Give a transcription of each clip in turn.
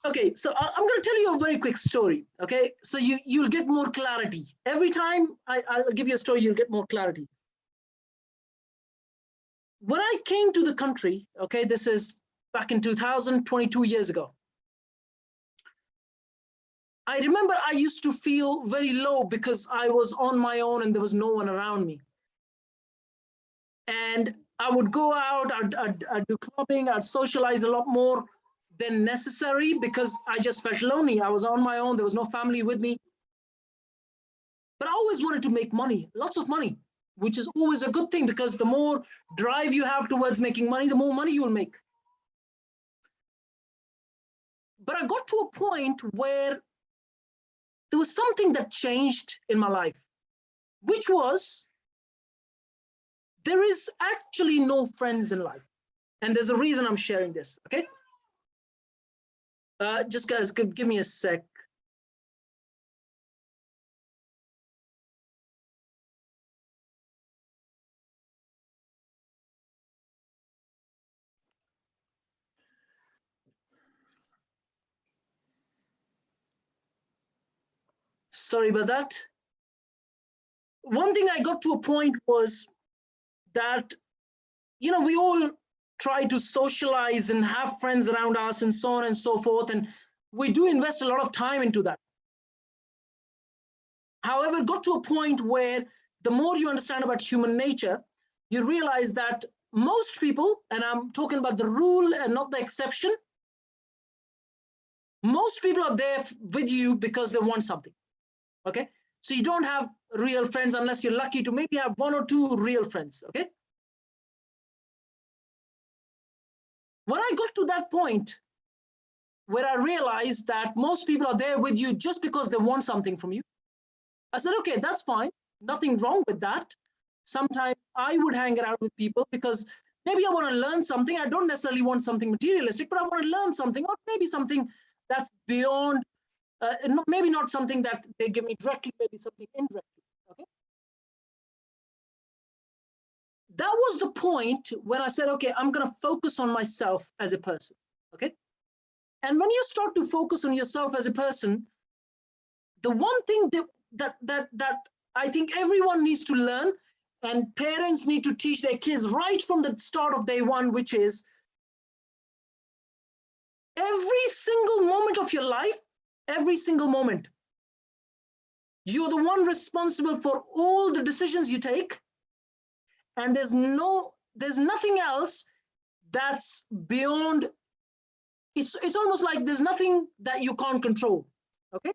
Okay, so I'm going to tell you a very quick story. Okay, so you'll get more clarity every time I'll give you a story. You'll get more clarity. When I came to the country, okay, this is back in 2000, 22 years ago. I remember I used to feel very low because I was on my own and there was no one around me. And I would go out, I'd do clubbing, I'd socialize a lot more than necessary because I just felt lonely. I was on my own, there was no family with me. But I always wanted to make money, lots of money, which is always a good thing because the more drive you have towards making money, the more money you will make. But I got to a point where there was something that changed in my life, which was there is actually no friends in life. And there's a reason I'm sharing this, okay? Just guys, give me a sec. Sorry about that. One thing I got to a point was that, you know, we all try to socialize and have friends around us and so on and so forth. And we do invest a lot of time into that. However, it got to a point where the more you understand about human nature, you realize that most people, and I'm talking about the rule and not the exception, most people are there with you because they want something, okay? So you don't have real friends unless you're lucky to maybe have one or two real friends, okay? When I got to that point where I realized that most people are there with you just because they want something from you, I said, okay, that's fine. Nothing wrong with that. Sometimes I would hang around with people because maybe I want to learn something. I don't necessarily want something materialistic, but I want to learn something, or maybe something that's beyond, maybe not something that they give me directly, maybe something indirectly, okay? That was the point when I said, okay, I'm going to focus on myself as a person, okay? And when you start to focus on yourself as a person, the one thing that I think everyone needs to learn, and parents need to teach their kids right from the start of day one, which is every single moment of your life, every single moment, you're the one responsible for all the decisions you take. And there's nothing else that's beyond, it's almost like there's nothing that you can't control, okay?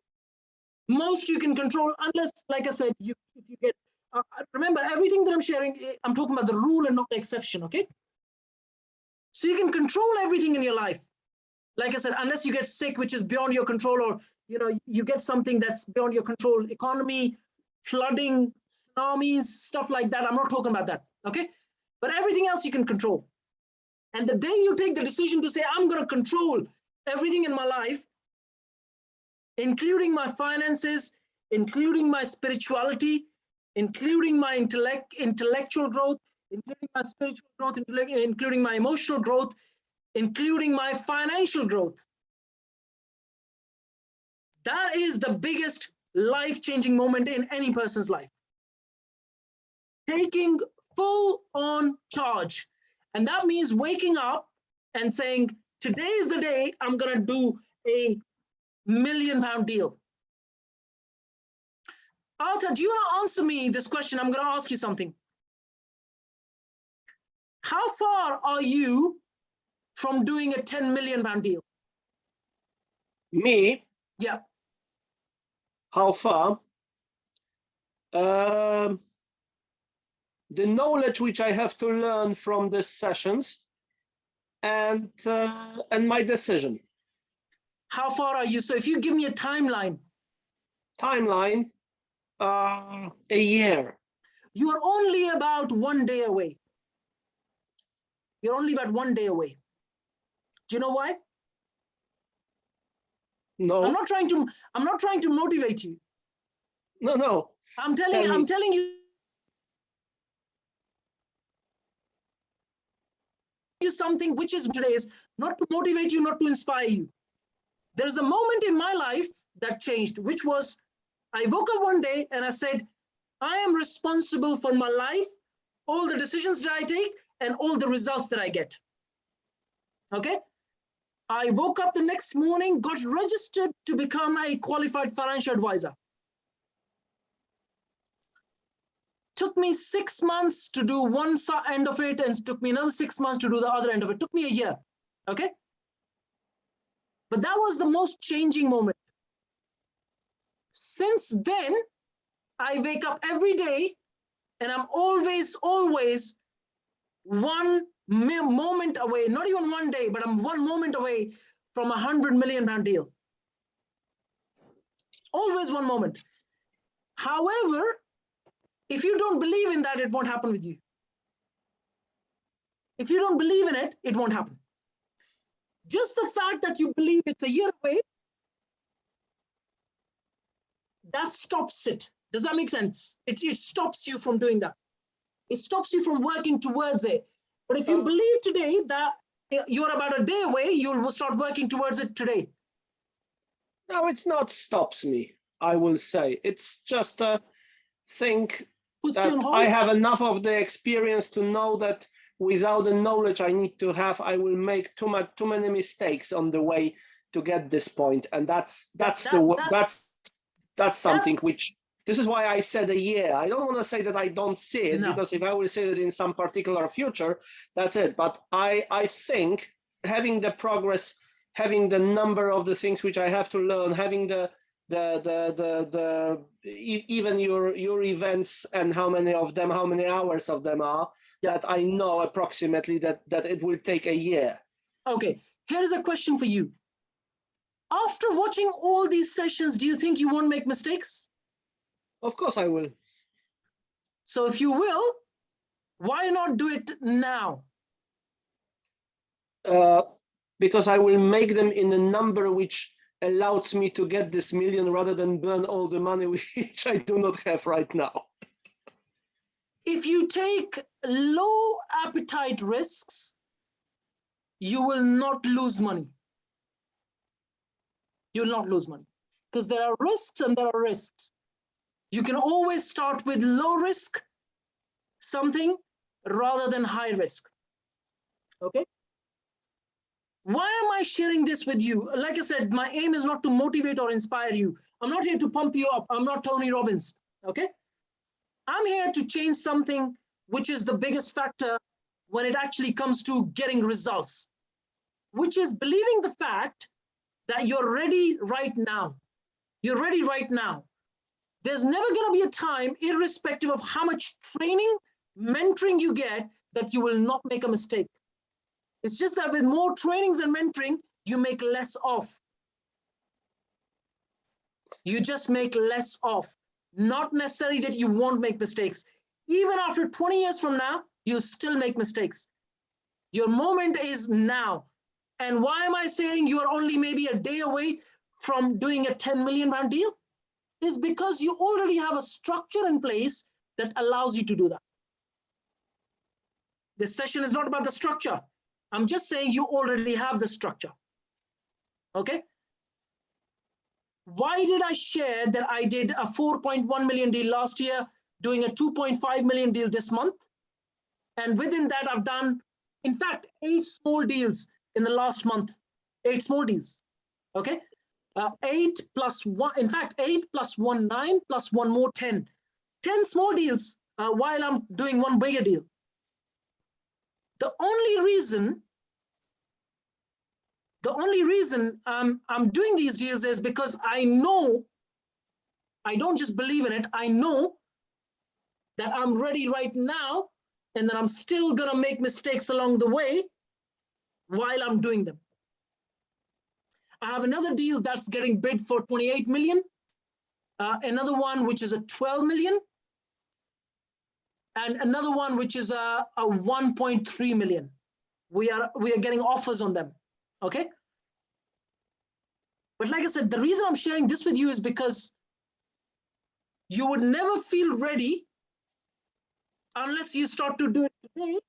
Most you can control, unless, like I said, if you get, remember everything that I'm sharing, I'm talking about the rule and not the exception, okay? So you can control everything in your life. Like I said, unless you get sick, which is beyond your control, or you get something that's beyond your control, economy, flooding, tsunamis, stuff like that. I'm not talking about that, okay? But everything else you can control. And the day you take the decision to say, I'm going to control everything in my life, including my finances, including my spirituality, including my intellectual growth, including my spiritual growth, including my emotional growth, including my financial growth. That is the biggest life-changing moment in any person's life. Taking full on charge. And that means waking up and saying, today is the day I'm going to do a £1 million deal. Alta, do you want to answer me this question? I'm going to ask you something. How far are you from doing a £10 million deal? Me? Yeah. How far? The knowledge which I have to learn from these sessions, and my decision. How far are you? So if you give me a timeline. Timeline, a year. You are only about 1 day away. You're only about 1 day away. Do you know why? No. I'm not trying to motivate you. No. I'm telling you something which is today is not to motivate you, not to inspire you. There's a moment in my life that changed, which was I woke up one day and I said, I am responsible for my life, all the decisions that I take, and all the results that I get. Okay? I woke up the next morning, got registered to become a qualified financial advisor. Took me 6 months to do one end of it, and took me another 6 months to do the other end of it. Took me a year. Okay? But that was the most changing moment. Since then, I wake up every day and I'm always one moment away, not even one day, but I'm one moment away from £100 million deal. Always one moment. However, if you don't believe in that, it won't happen with you. If you don't believe in it, it won't happen. Just the fact that you believe it's a year away, that stops it. Does that make sense? It stops you from doing that. It stops you from working towards it. But if you believe today that you're about a day away, you'll start working towards it today. No, it's not stops me, I will say. It's just a thing that I have enough of the experience to know that without the knowledge I need to have, I will make too many mistakes on the way to get this point. And that's something which, this is why I said a year. I don't want to say that I don't see it, because if I will see it in some particular future, that's it. But I think having the progress, having the number of the things which I have to learn, having even your events and how many hours of them are, that I know approximately that it will take a year. Okay, here's a question for you. After watching all these sessions, do you think you won't make mistakes? Of course I will. So if you will, why not do it now? Because I will make them in a number which allows me to get this million rather than burn all the money which I do not have right now. If you take low appetite risks, you will not lose money. You will not lose money, because there are risks and there are risks. You can always start with low risk something rather than high risk. Okay? Why am I sharing this with you? Like I said, my aim is not to motivate or inspire you. I'm not here to pump you up. I'm not Tony Robbins. Okay? I'm here to change something which is the biggest factor when it actually comes to getting results, which is believing the fact that you're ready right now. You're ready right now. There's never going to be a time, irrespective of how much training, mentoring you get, that you will not make a mistake. It's just that with more trainings and mentoring, you make less of. You just make less of. Not necessarily that you won't make mistakes. Even after 20 years from now, you still make mistakes. Your moment is now. And why am I saying you are only maybe a day away from doing a £10 million deal? Is because you already have a structure in place that allows you to do that. This session is not about the structure. I'm just saying you already have the structure. Okay? Why did I share that I did a 4.1 million deal last year, doing a 2.5 million deal this month? And within that, I've done, in fact, 8 small deals in the last month. 8 small deals. Okay? 8 plus 1, in fact, 8 plus 1, 9 plus 1 more, 10. 10 small deals while I'm doing one bigger deal. The only reason I'm doing these deals is because I know, I don't just believe in it, I know that I'm ready right now, and that I'm still gonna make mistakes along the way while I'm doing them. I have another deal that's getting bid for 28 million, another one which is a 12 million, and another one which is a 1.3 million. We are getting offers on them. Okay? But like I said, the reason I'm sharing this with you is because you would never feel ready unless you start to do it today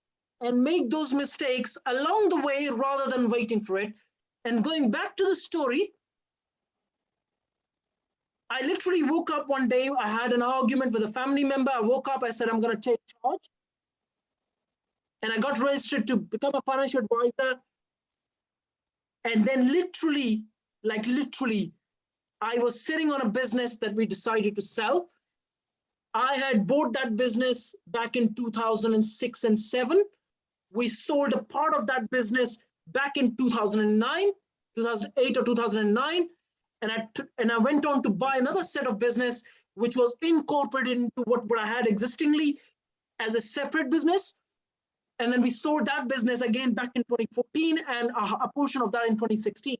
and make those mistakes along the way rather than waiting for it. And going back to the story, I literally woke up one day, I had an argument with a family member. I woke up, I said, I'm going to take charge. And I got registered to become a financial advisor. And then literally, I was sitting on a business that we decided to sell. I had bought that business back in 2006 and 7. We sold a part of that business back in 2009, 2008 or 2009. And I went on to buy another set of business, which was incorporated into what I had existingly as a separate business. And then we sold that business again back in 2014 and a portion of that in 2016.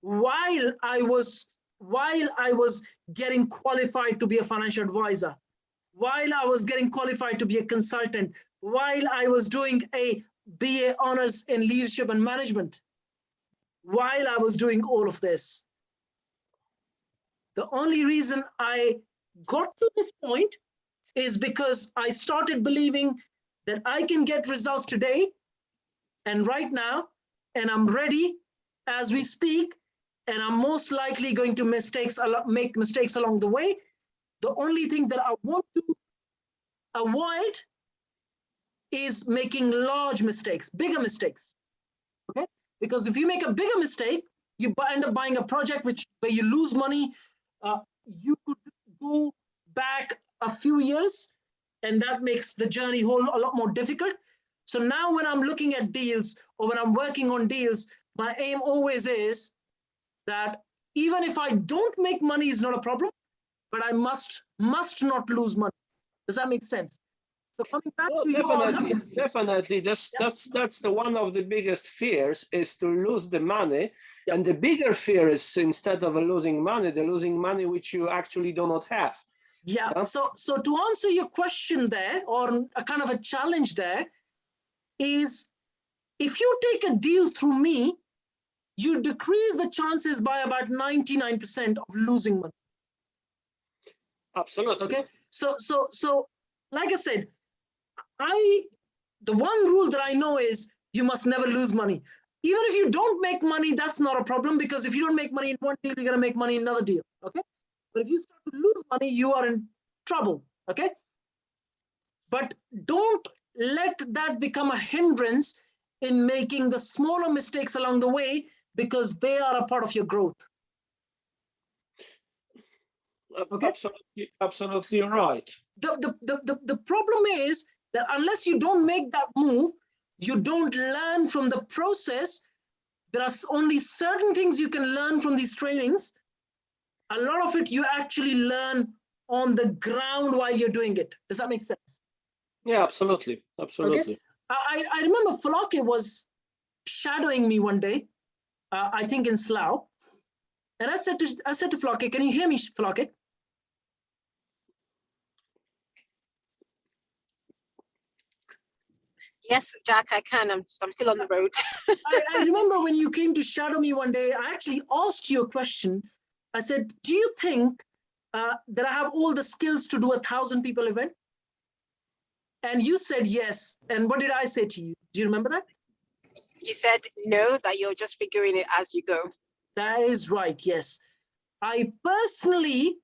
While I was getting qualified to be a financial advisor, while I was getting qualified to be a consultant, while I was doing a BA honors in leadership and management, while I was doing all of this, the only reason I got to this point is because I started believing that I can get results today and right now, and I'm ready as we speak, and I'm most likely going to make mistakes along the way. The only thing that I want to avoid is making large mistakes, bigger mistakes, okay? Because if you make a bigger mistake, you end up buying a project where you lose money. You could go back a few years, and that makes the journey a lot more difficult. So now when I'm looking at deals or when I'm working on deals, my aim always is that even if I don't make money is not a problem, but I must not lose money. Does that make sense? So coming back to definitely. That's the one of the biggest fears is to lose the money. Yep. And the bigger fear is instead of losing money which you actually do not have. Yeah. So to answer your question there, or a kind of a challenge there, is if you take a deal through me, you decrease the chances by about 99% of losing money. Absolutely. Okay. So like I said, the one rule that I know is you must never lose money. Even if you don't make money, that's not a problem, because if you don't make money in one deal, you're going to make money in another deal. Okay. But if you start to lose money, you are in trouble. Okay. But don't let that become a hindrance in making the smaller mistakes along the way, because they are a part of your growth. Okay. Absolutely right. The problem is that unless you don't make that move, you don't learn from the process. There are only certain things you can learn from these trainings. A lot of it you actually learn on the ground while you're doing it. Does that make sense? Yeah, absolutely. Okay? I remember Falake was shadowing me one day, I think in Slough. And I said to Falake, can you hear me, Falake? Yes, Jack, I can. I'm still on the road. I remember when you came to shadow me one day, I actually asked you a question. I said, do you think that I have all the skills to do 1,000 people event? And you said yes. And what did I say to you? Do you remember that? You said no, that you're just figuring it as you go. That is right, yes. I personally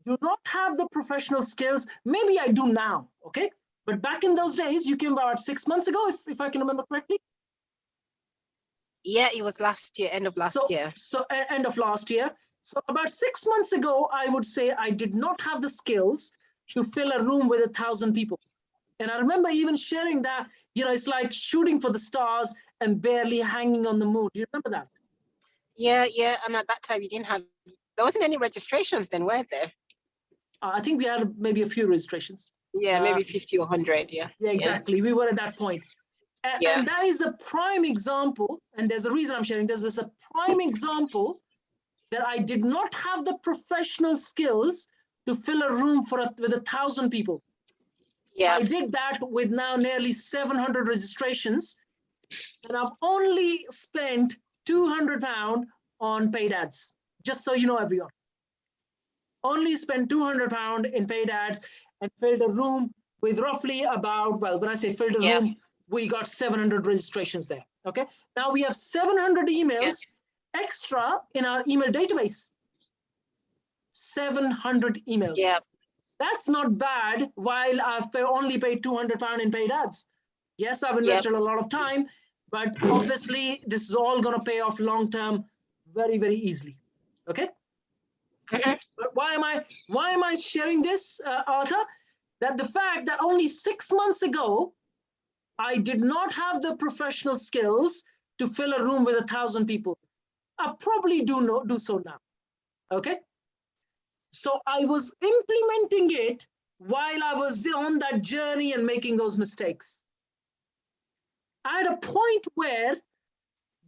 do not have the professional skills. Maybe I do now, okay? But back in those days, you came about 6 months ago, if I can remember correctly. Yeah, it was last year, end of last year. So end of last year. So about 6 months ago, I would say I did not have the skills to fill a room with 1,000 people. And I remember even sharing that, it's like shooting for the stars and barely hanging on the moon. Do you remember that? Yeah. And at that time, there wasn't any registrations then, were there? I think we had maybe a few registrations. Yeah, maybe 50 or 100, yeah. Yeah, exactly. Yeah. We were at that point. And that is a prime example, and there's a reason I'm sharing this. There's a prime example that I did not have the professional skills to fill a room with 1,000 people. Yeah. I did that with now nearly 700 registrations, and I've only spent £200 on paid ads, just so you know, everyone. Only spent £200 in paid ads and filled a room with roughly about, well, when I say filled a room, we got 700 registrations there, okay? Now we have 700 emails extra in our email database. 700 emails. Yeah. That's not bad while I've only paid £200 in paid ads. Yes, I've invested a lot of time, but obviously this is all going to pay off long-term very, very easily. Okay. But why am I sharing this, Arthur? That the fact that only 6 months ago, I did not have the professional skills to fill a room with 1,000 people. I probably do so now. Okay. So I was implementing it while I was on that journey and making those mistakes. I had a point where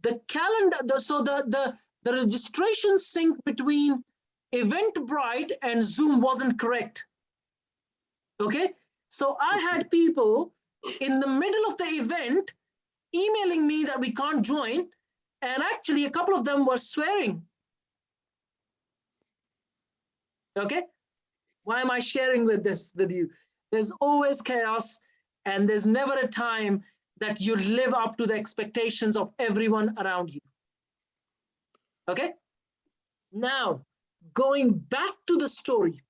the calendar, the registration sync between Eventbrite and Zoom wasn't correct. Okay, so I had people in the middle of the event emailing me that we can't join, and actually a couple of them were swearing. Okay, why am I sharing with you? There's always chaos, and there's never a time that you live up to the expectations of everyone around you. Okay, now going back to the story,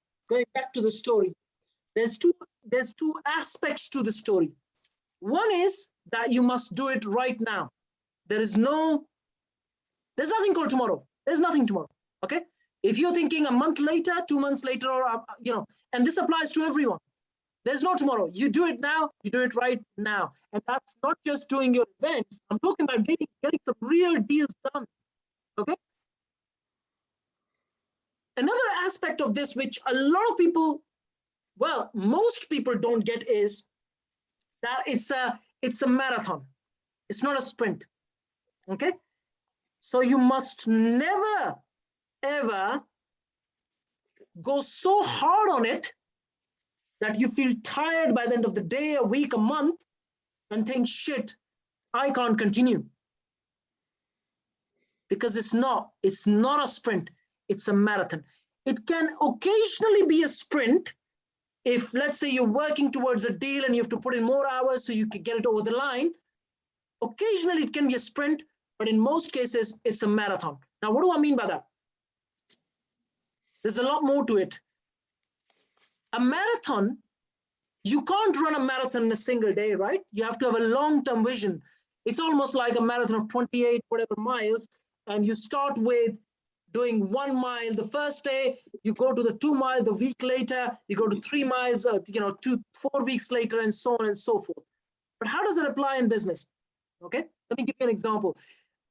there's two aspects to the story. One is that you must do it right now. There's nothing called tomorrow. There's nothing tomorrow. Okay, if you're thinking a month later, 2 months later, or and this applies to everyone. There's no tomorrow. You do it now. You do it right now. And that's not just doing your events. I'm talking about getting some real deals done. Okay. Another aspect of this, which a lot of people, well, most people don't get, is that it's a marathon. It's not a sprint. Okay. So you must never, ever go so hard on it that you feel tired by the end of the day, a week, a month, and think, shit, I can't continue. Because it's not a sprint, it's a marathon. It can occasionally be a sprint if, let's say, you're working towards a deal and you have to put in more hours so you can get it over the line. Occasionally it can be a sprint, but in most cases, it's a marathon. Now, what do I mean by that? There's a lot more to it. A marathon, you can't run a marathon in a single day, right? You have to have a long-term vision. It's almost like a marathon of 28 whatever miles, and you start with doing 1 mile the first day, you go to the 2 mile the week later, you go to 3 miles, 4 weeks later, and so on and so forth. But how does it apply in business? Okay, let me give you an example.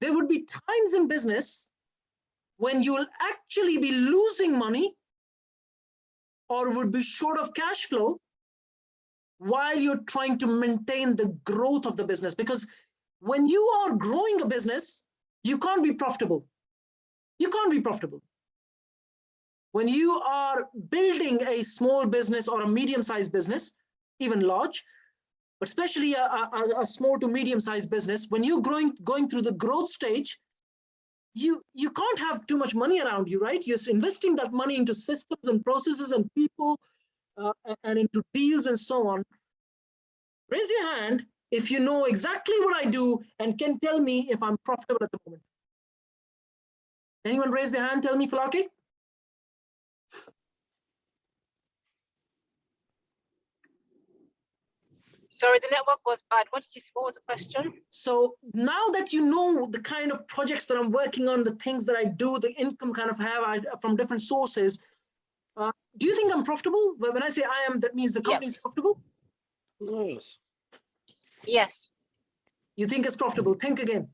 There would be times in business when you will actually be losing money or would be short of cash flow while you're trying to maintain the growth of the business. Because when you are growing a business, you can't be profitable. You can't be profitable. When you are building a small business or a medium-sized business, even large, but especially a small to medium-sized business, when you're going through the growth stage, you can't have too much money around you, right? You're investing that money into systems and processes and people and into deals and so on. Raise your hand if you know exactly what I do and can tell me if I'm profitable at the moment. Anyone raise their hand? Tell me, Falaki. Sorry, the network was bad. What was the question? So now that you know the kind of projects that I'm working on, the things that I do, the income kind of have from different sources, do you think I'm profitable? When I say I am, that means the company is profitable? Yes. Yes. You think it's profitable? Think again.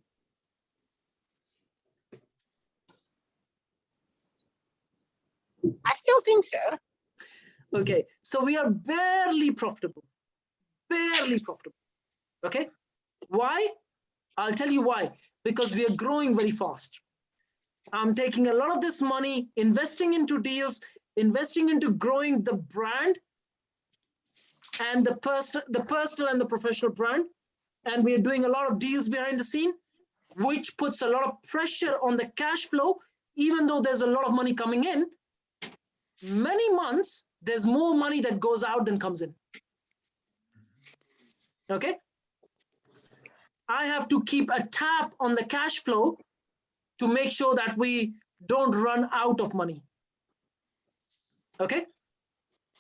I still think so. Okay, so we are barely profitable. Barely profitable. Okay, why? I'll tell you why. Because we are growing very fast. I'm taking a lot of this money, investing into deals, investing into growing the brand and the personal and the professional brand. And we are doing a lot of deals behind the scene, which puts a lot of pressure on the cash flow, even though there's a lot of money coming in. Many months, there's more money that goes out than comes in. Okay. I have to keep a tap on the cash flow to make sure that we don't run out of money. Okay.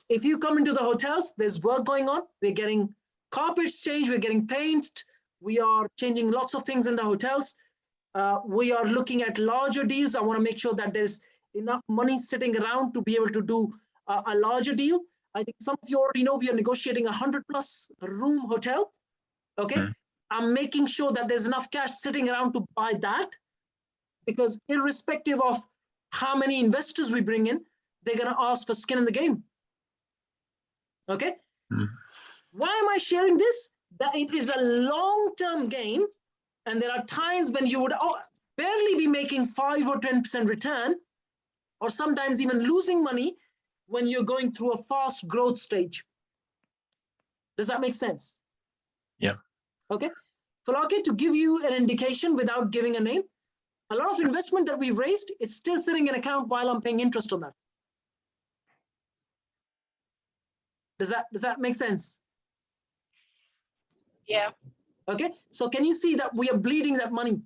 If you come into the hotels, there's work going on. We're getting carpets changed. We're getting painted. We are changing lots of things in the hotels. We are looking at larger deals. I want to make sure that there's enough money sitting around to be able to do a larger deal. I think some of you already know we are negotiating 100+ room hotel. Okay. I'm making sure that there's enough cash sitting around to buy that, because irrespective of how many investors we bring in, they're going to ask for skin in the game. Okay. Why am I sharing this? That it is a long-term game, and there are times when you would barely be making 5 or 10% return, or sometimes even losing money when you're going through a fast growth stage. Does that make sense? Yeah. Okay. Falake, to give you an indication without giving a name, a lot of investment that we've raised, it's still sitting in account while I'm paying interest on that. Does that make sense? Yeah. Okay. So can you see that we are bleeding that money?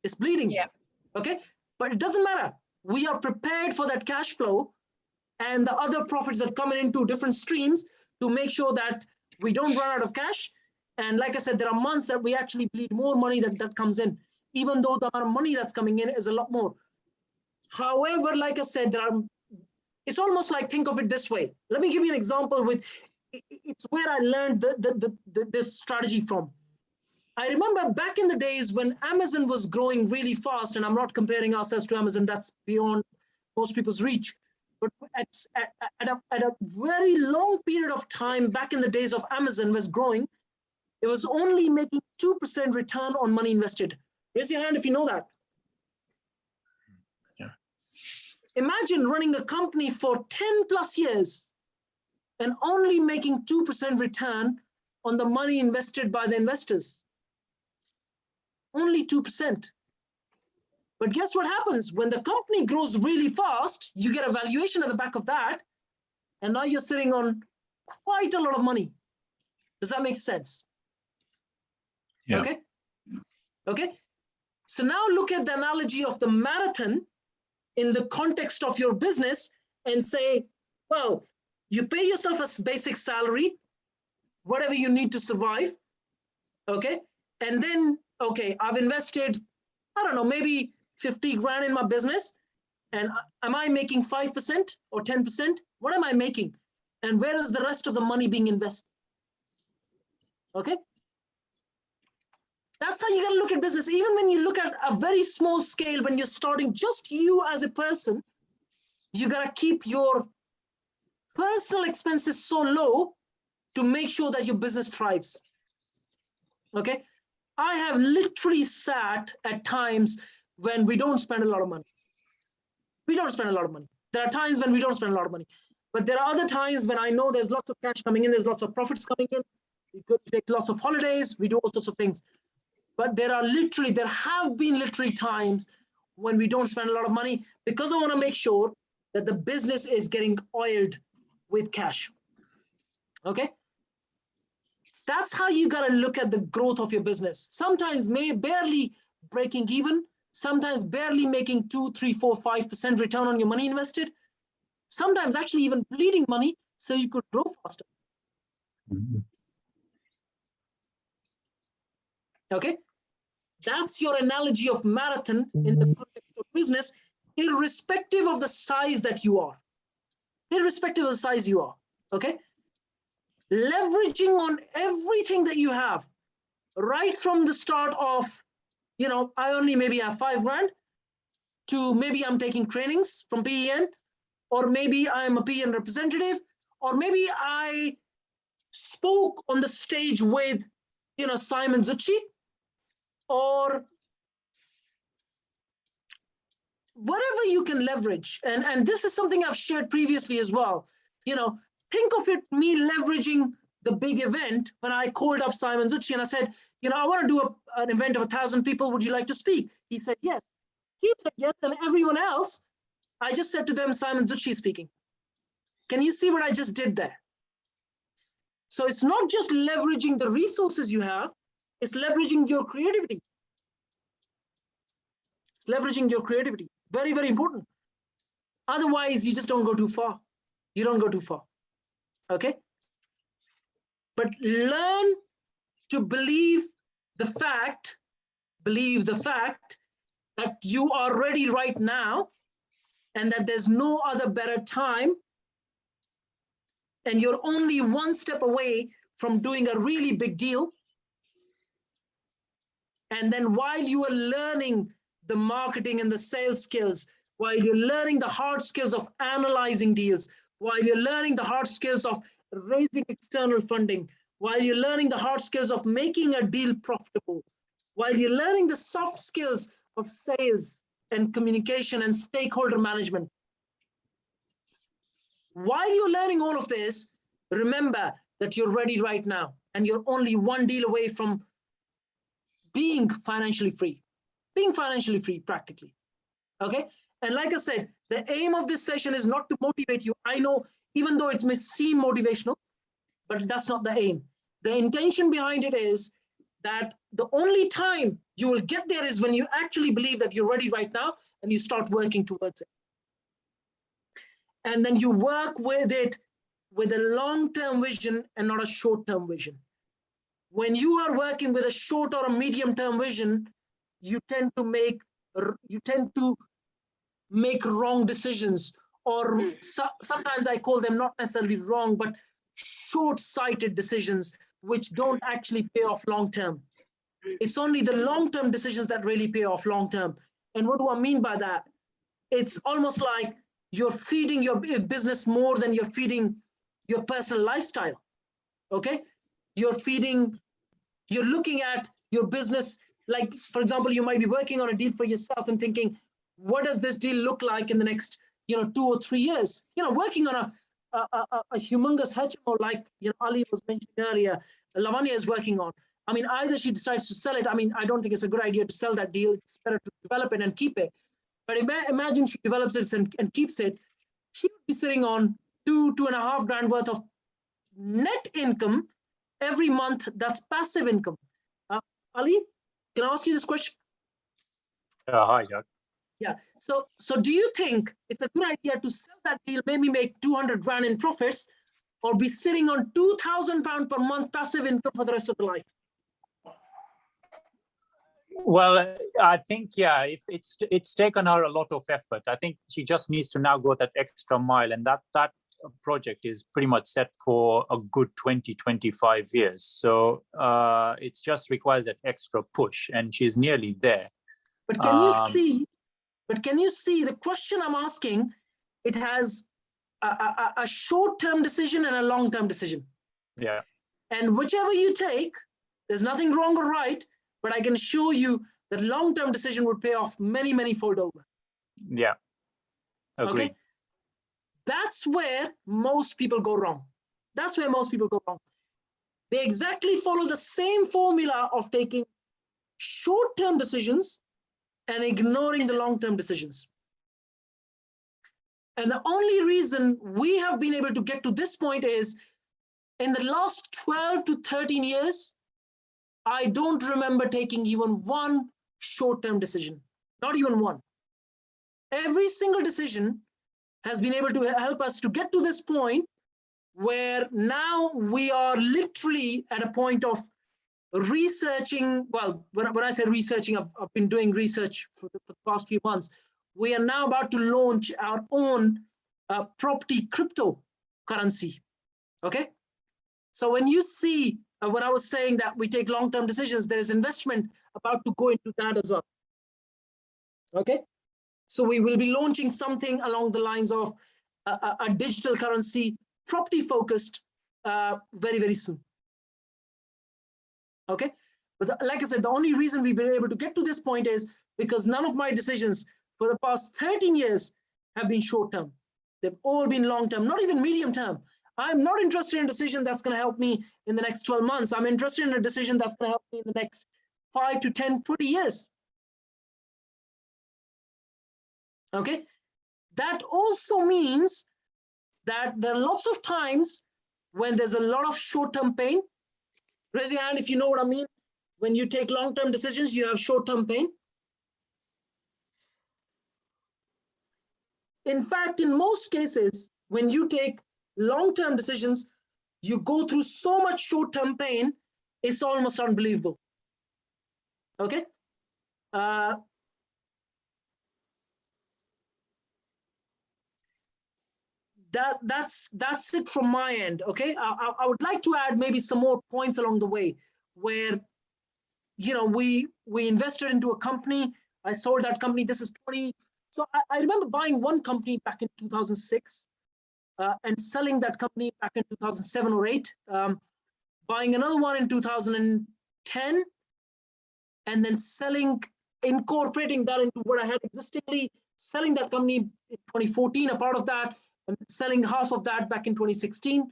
It's bleeding. Yeah. Okay. But it doesn't matter. We are prepared for that cash flow and the other profits that come into different streams to make sure that we don't run out of cash. And like I said, there are months that we actually bleed more money that comes in, even though the amount of money that's coming in is a lot more. However, like I said, it's almost like, think of it this way. Let me give you an example it's where I learned this strategy from. I remember back in the days when Amazon was growing really fast, and I'm not comparing ourselves to Amazon, that's beyond most people's reach. But at a very long period of time, back in the days of Amazon was growing, it was only making 2% return on money invested. Raise your hand if you know that. Yeah. Imagine running a company for 10+ years and only making 2% return on the money invested by the investors. Only 2%. But guess what happens? When the company grows really fast, you get a valuation at the back of that, and now you're sitting on quite a lot of money. Does that make sense? Yeah. Okay. Okay. So now look at the analogy of the marathon in the context of your business and say, well, you pay yourself a basic salary, whatever you need to survive. Okay. And then, okay, I've invested, I don't know, maybe 50 grand in my business. And am I making 5% or 10%? What am I making? And where is the rest of the money being invested? Okay. That's how you got to look at business. Even when you look at a very small scale, when you're starting just you as a person, you got to keep your personal expenses so low to make sure that your business thrives. Okay. I have literally sat at times when we don't spend a lot of money. We don't spend a lot of money. There are times when we don't spend a lot of money. But there are other times when I know there's lots of cash coming in, there's lots of profits coming in. We could take lots of holidays, we do all sorts of things. But there have been literally times when we don't spend a lot of money because I want to make sure that the business is getting oiled with cash. Okay. That's how you got to look at the growth of your business. Sometimes barely breaking even, sometimes barely making 2, 3, 4, 5% return on your money invested. Sometimes actually even bleeding money so you could grow faster. Okay. That's your analogy of marathon in the context of business, irrespective of the size that you are. Irrespective of the size you are. Okay. Leveraging on everything that you have, right from the start of, I only maybe have 5 grand to maybe I'm taking trainings from PEN, or maybe I'm a PEN representative, or maybe I spoke on the stage with, Simon Zucchi, or whatever you can leverage. And this is something I've shared previously as well. Think of it, me leveraging the big event when I called up Simon Zucchi and I said, I want to do an event of 1,000 people. Would you like to speak? He said, yes. He said, yes. And everyone else, I just said to them, Simon Zucchi is speaking. Can you see what I just did there? So it's not just leveraging the resources you have, it's leveraging your creativity. It's leveraging your creativity. Very, very important. Otherwise, you just don't go too far. You don't go too far. Okay? But learn to believe the fact that you are ready right now and that there's no other better time, and you're only one step away from doing a really big deal. And then while you are learning the marketing and the sales skills, while you're learning the hard skills of analyzing deals, while you're learning the hard skills of raising external funding, while you're learning the hard skills of making a deal profitable, while you're learning the soft skills of sales and communication and stakeholder management, while you're learning all of this, remember that you're ready right now and you're only one deal away from being financially free practically. Okay? And like I said, the aim of this session is not to motivate you. I know, even though it may seem motivational, but that's not the aim. The intention behind it is that the only time you will get there is when you actually believe that you're ready right now and you start working towards it. And then you work with it with a long-term vision and not a short-term vision. When you are working with a short or a medium-term vision, you tend to make wrong decisions, or sometimes I call them not necessarily wrong, but short-sighted decisions, which don't actually pay off long-term. It's only the long-term decisions that really pay off long-term. And what do I mean by that? It's almost like you're feeding your business more than you're feeding your personal lifestyle. Okay? You're looking at your business, like, for example, you might be working on a deal for yourself and thinking, what does this deal look like in the next, 2 or 3 years? Working on a humongous HMO like, Ali was mentioning earlier, Lavanya is working on. I mean, either she decides to sell it. I mean, I don't think it's a good idea to sell that deal. It's better to develop it and keep it. But imagine she develops it and keeps it. She would be sitting on $2.5 grand worth of net income every month. That's passive income. Ali, can I ask you this question? Hi, Jack. Yeah. So do you think it's a good idea to sell that deal, maybe make 200 grand in profits, or be sitting on £2,000 per month passive income for the rest of the life? Well, I think, yeah, it's taken her a lot of effort. I think she just needs to now go that extra mile, and that project is pretty much set for a good 20-25 years. So it just requires that extra push, and she's nearly there. But can you see? But can you see the question I'm asking? It has a short-term decision and a long-term decision. Yeah. And whichever you take, there's nothing wrong or right. But I can assure you that long-term decision would pay off many, many fold over. Yeah. Agreed. Okay. That's where most people go wrong. That's where most people go wrong. They exactly follow the same formula of taking short-term decisions and ignoring the long-term decisions. And the only reason we have been able to get to this point is in the last 12 to 13 years, I don't remember taking even one short-term decision, not even one. Every single decision has been able to help us to get to this point where now we are literally at a point of researching. Well, when I say researching, I've been doing research for the past few months. We are now about to launch our own property cryptocurrency. Okay. So when you see, when I was saying that we take long-term decisions, there is investment about to go into that as well. Okay. So we will be launching something along the lines of a digital currency, property focused, very, very soon. Okay. But like I said, the only reason we've been able to get to this point is because none of my decisions for the past 13 years have been short-term. They've all been long-term, not even medium-term. I'm not interested in a decision that's going to help me in the next 12 months. I'm interested in a decision that's going to help me in the next 5 to 10, 20 years. Okay. That also means that there are lots of times when there's a lot of short-term pain. Raise your hand if you know what I mean. When you take long-term decisions, you have short-term pain. In fact, in most cases, when you take long-term decisions, you go through so much short-term pain, it's almost unbelievable. Okay? That's it from my end. Okay, I would like to add maybe some more points along the way where, you know, we invested into a company. I sold that company. This is 20. So I remember buying one company back in 2006 and selling that company back in 2007 or 8. Buying another one in 2010, and then selling, incorporating that into what I had existingly, selling that company in 2014, a part of that, and selling half of that back in 2016.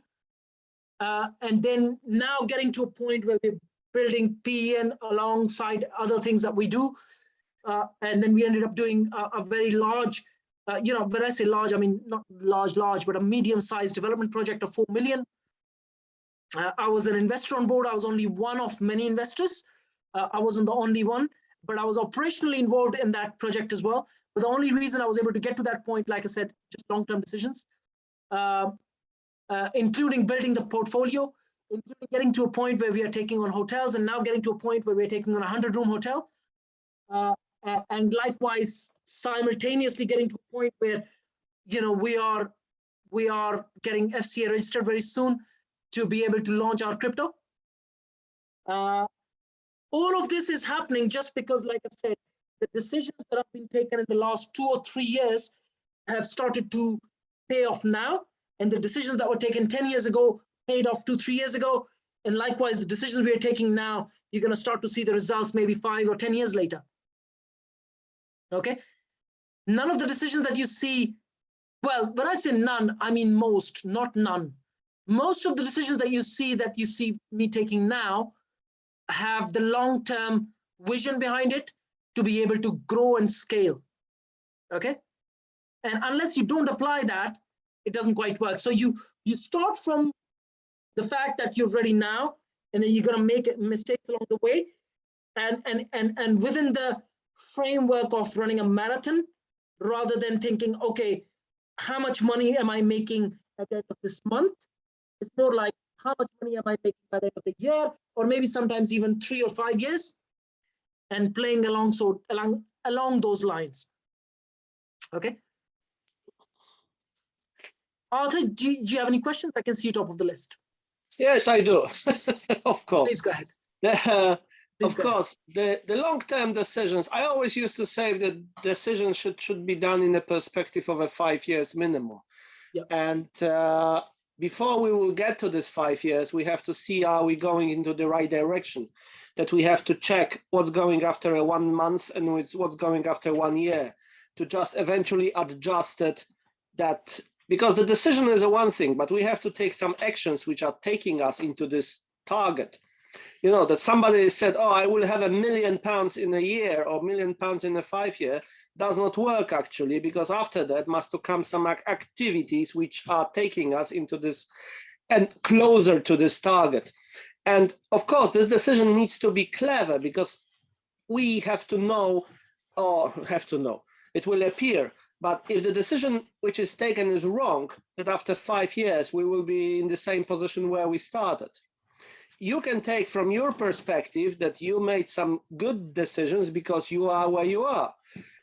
And then now getting to a point where we're building PEN alongside other things that we do. And then we ended up doing a very large, you know, when I say large, I mean not large, but a medium-sized development project of 4 million. I was an investor on board. I was only one of many investors. I wasn't the only one, but I was operationally involved in that project as well. But the only reason I was able to get to that point, like I said, just long-term decisions, including building the portfolio, including getting to a point where we are taking on hotels, and now getting to a point where we're taking on a 100-room hotel. And likewise, simultaneously getting to a point where, you know, we are getting FCA registered very soon to be able to launch our crypto. All of this is happening just because, like I said, the decisions that have been taken in the last 2 or 3 years have started to pay off now. And the decisions that were taken 10 years ago paid off 2, 3 years ago. And likewise, the decisions we are taking now, you're going to start to see the results maybe 5 or 10 years later. Okay. None of the decisions that you see, well, when I say none, I mean most, not none. Most of the decisions that you see me taking now have the long-term vision behind it to be able to grow and scale. Okay. And unless you don't apply that, it doesn't quite work. So you start from the fact that you're ready now, and then you're going to make mistakes along the way. And within the framework of running a marathon, rather than thinking, okay, how much money am I making at the end of this month? It's more like, how much money am I making by the end of the year, or maybe sometimes even 3 or 5 years, and playing along those lines. Okay. Arthur, do you have any questions? I can see top of the list. Yes, I do. Of course. Please go ahead. Of course, the long-term decisions, I always used to say that decisions should be done in a perspective of a 5 years minimum. Yep. And before we will get to this 5 years, we have to see, are we going into the right direction? That we have to check what's going after 1 month and what's going after 1 year, to just eventually adjust it. That because the decision is one thing, but we have to take some actions which are taking us into this target. You know, that somebody said, oh, I will have £1 million in a year or £1 million in a 5 year, does not work actually, because after that must come some activities which are taking us into this and closer to this target. And of course, this decision needs to be clever, because we have to know, it will appear, but if the decision which is taken is wrong, that after 5 years, we will be in the same position where we started. You can take from your perspective that you made some good decisions because you are where you are.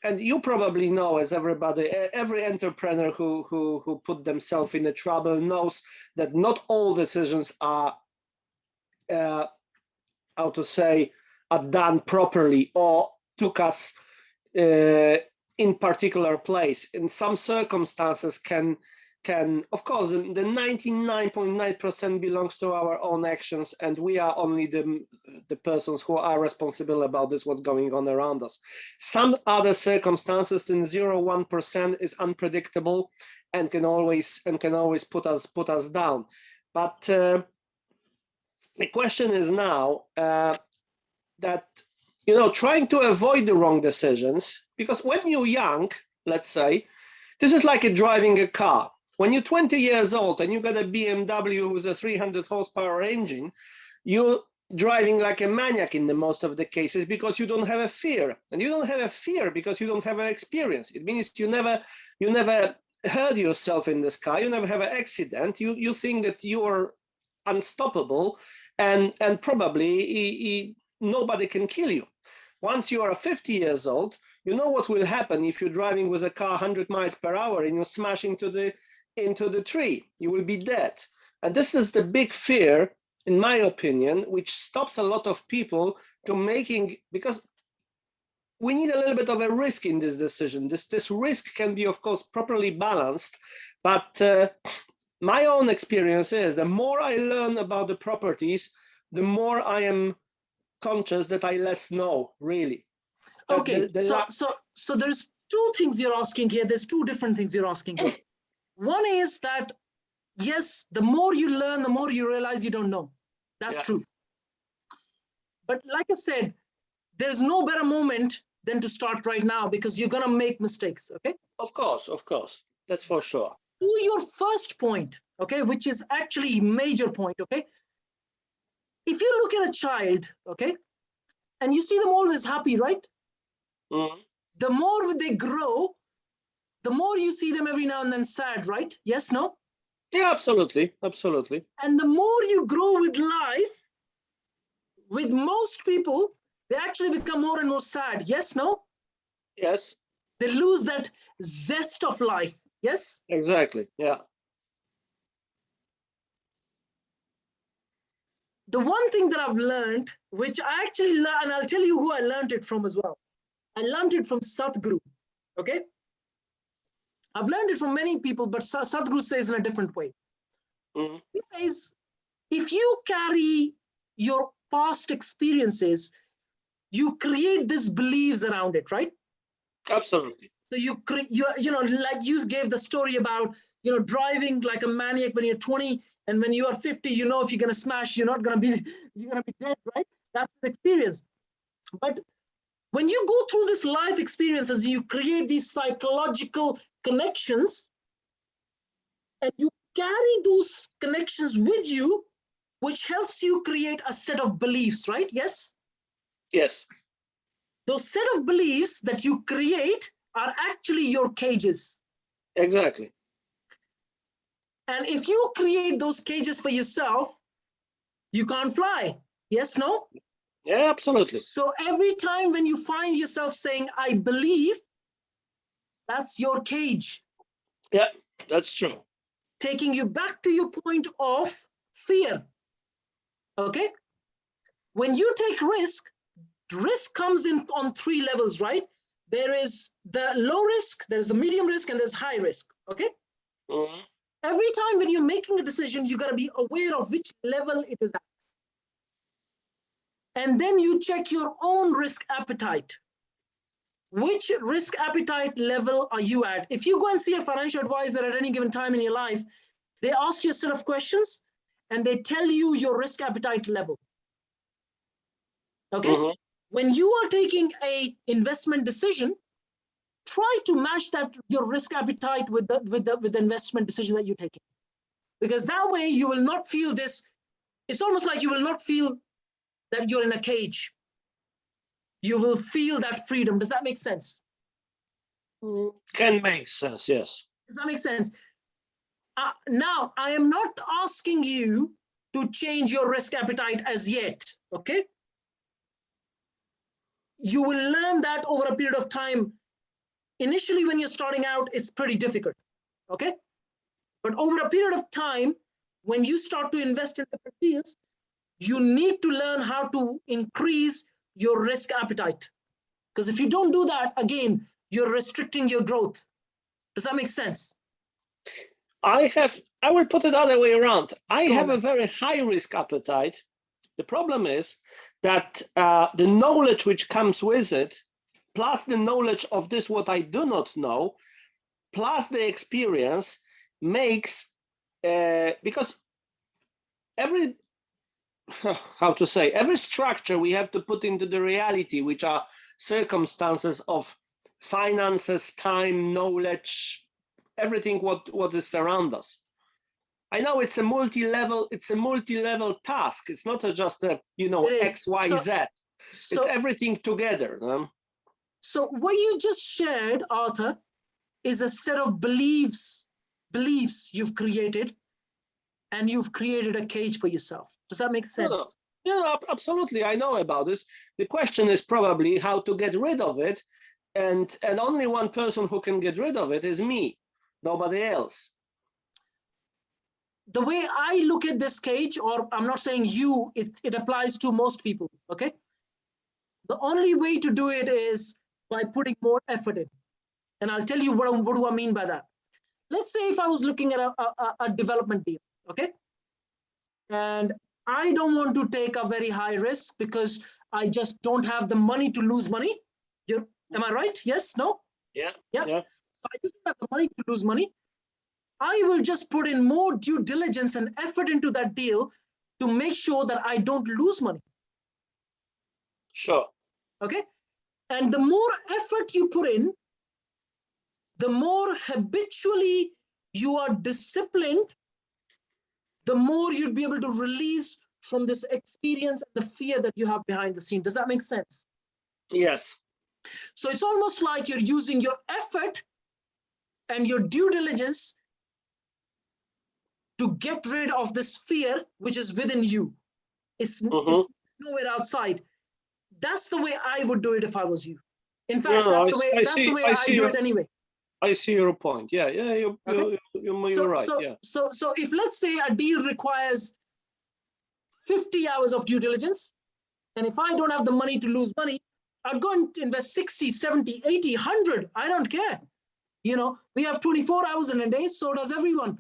And you probably know, as everybody, every entrepreneur who put themselves in a trouble knows that not all decisions are, how to say, are done properly or took us in particular place. In some circumstances can, of course, the 99.9% belongs to our own actions, and we are only the persons who are responsible about this, what's going on around us. Some other circumstances in 0.1% is unpredictable and can always put us down. But the question is now that, you know, trying to avoid the wrong decisions, because when you're young, let's say, this is like driving a car. When you're 20 years old and you got a BMW with a 300 horsepower engine, you driving like a maniac in the most of the cases because you don't have a fear, and you don't have a fear because you don't have an experience. It means you never hurt yourself in the sky, you never have an accident, you think that you are unstoppable, and probably nobody can kill you. Once you are 50 years old, you know what will happen if you're driving with a car 100 miles per hour and you smash into the tree. You will be dead. And this is the big fear, in my opinion, which stops a lot of people to making, because we need a little bit of a risk in this decision. This risk can be, of course, properly balanced, but my own experience is the more I learn about the properties, the more I am conscious that I less know, really. Okay, so there's two things you're asking here. There's two different things you're asking here. One is that, yes, the more you learn, the more you realize you don't know. That's true. But like I said, there's no better moment than to start right now, because you're going to make mistakes, okay? Of course, that's for sure. To your first point, okay, which is actually a major point, okay? If you look at a child, okay, and you see them always happy, right? Mm-hmm. The more they grow, the more you see them every now and then sad, right? Yes, no? Yeah, absolutely. And the more you grow with life, with most people, they actually become more and more sad. Yes, no? Yes. They lose that zest of life. Yes? Exactly, yeah. The one thing that I've learned, which I actually learned, and I'll tell you who I learned it from as well. I learned it from Sadhguru, okay? I've learned it from many people, but Sadhguru says in a different way. Mm-hmm. He says, if you carry your past experiences, you create these beliefs around it, right? Absolutely. So you know, like you gave the story about, you know, driving like a maniac when you're 20, and when you are 50, you know, if you're going to smash, you're going to be dead, right? That's the experience. But when you go through this life experiences, you create these psychological connections, and you carry those connections with you, which helps you create a set of beliefs, right? Yes? Yes. Those set of beliefs that you create are actually your cages. Exactly. And if you create those cages for yourself, you can't fly. Yes, no? Yeah, absolutely. So every time when you find yourself saying, I believe, that's your cage. Yeah, that's true. Taking you back to your point of fear. Okay? When you take risk comes in on three levels, right? There is the low risk, there's the medium risk, and there's high risk. Okay? Mm-hmm. Every time when you're making a decision, you got to be aware of which level it is at. And then you check your own risk appetite. Which risk appetite level are you at? If you go and see a financial advisor at any given time in your life, they ask you a set of questions and they tell you your risk appetite level. Okay? Mm-hmm. When you are taking an investment decision, try to match that your risk appetite with the investment decision that you're taking. Because that way you will not feel this. It's almost like you will not feel that you're in a cage. You will feel that freedom. Does that make sense? Can make sense, yes. Does that make sense? Now, I am not asking you to change your risk appetite as yet, okay? You will learn that over a period of time. Initially, when you're starting out, it's pretty difficult, okay? But over a period of time, when you start to invest in different fields, you need to learn how to increase your risk appetite. Because if you don't do that, again, you're restricting your growth. Does that make sense? I will put it the other way around. I have a very high risk appetite. The problem is that the knowledge which comes with it, plus the knowledge of this, what I do not know, plus the experience makes, because every structure we have to put into the reality, which are circumstances of finances, time, knowledge, everything what is around us. I know it's a multi-level task. It's not just a, X, Y, Z. It's everything together. So what you just shared, Arthur, is a set of beliefs you've created, and you've created a cage for yourself. Does that make sense? Yeah, absolutely. I know about this. The question is probably how to get rid of it. And only one person who can get rid of it is me, nobody else. The way I look at this cage, or I'm not saying you, it applies to most people, okay? The only way to do it is by putting more effort in. And I'll tell you what do I mean by that. Let's say if I was looking at a development deal, okay? And I don't want to take a very high risk because I just don't have the money to lose money. Am I right? Yes, no? Yeah. So I just don't have the money to lose money. I will just put in more due diligence and effort into that deal to make sure that I don't lose money. Sure. Okay. And the more effort you put in, the more habitually you are disciplined, the more you'd be able to release from this experience and the fear that you have behind the scene. Does that make sense? Yes. So it's almost like you're using your effort and your due diligence to get rid of this fear which is within you. It's nowhere outside. That's the way I would do it if I was you. In fact, that's the way I do it anyway. I see your point. Yeah, you're right. So if, let's say, a deal requires 50 hours of due diligence, and if I don't have the money to lose money, I'd go and invest 60, 70, 80, 100. I don't care. We have 24 hours in a day, so does everyone.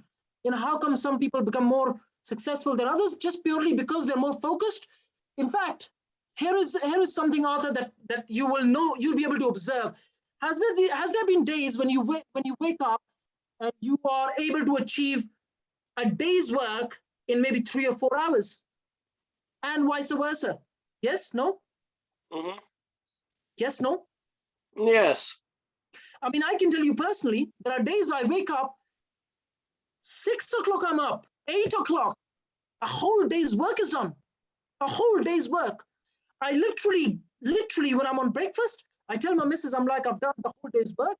How come some people become more successful than others? Just purely because they're more focused. In fact, here is something, Arthur, that you will know, you'll be able to observe. Has there been days when you wake up and you are able to achieve a day's work in maybe 3 or 4 hours, and vice versa? Yes, no? Yes, no? Yes. I mean, I can tell you personally, there are days I wake up, 6 o'clock I'm up, 8 o'clock, a whole day's work is done. A whole day's work. I literally, when I'm on breakfast, I tell my missus, I'm like, I've done the whole day's work.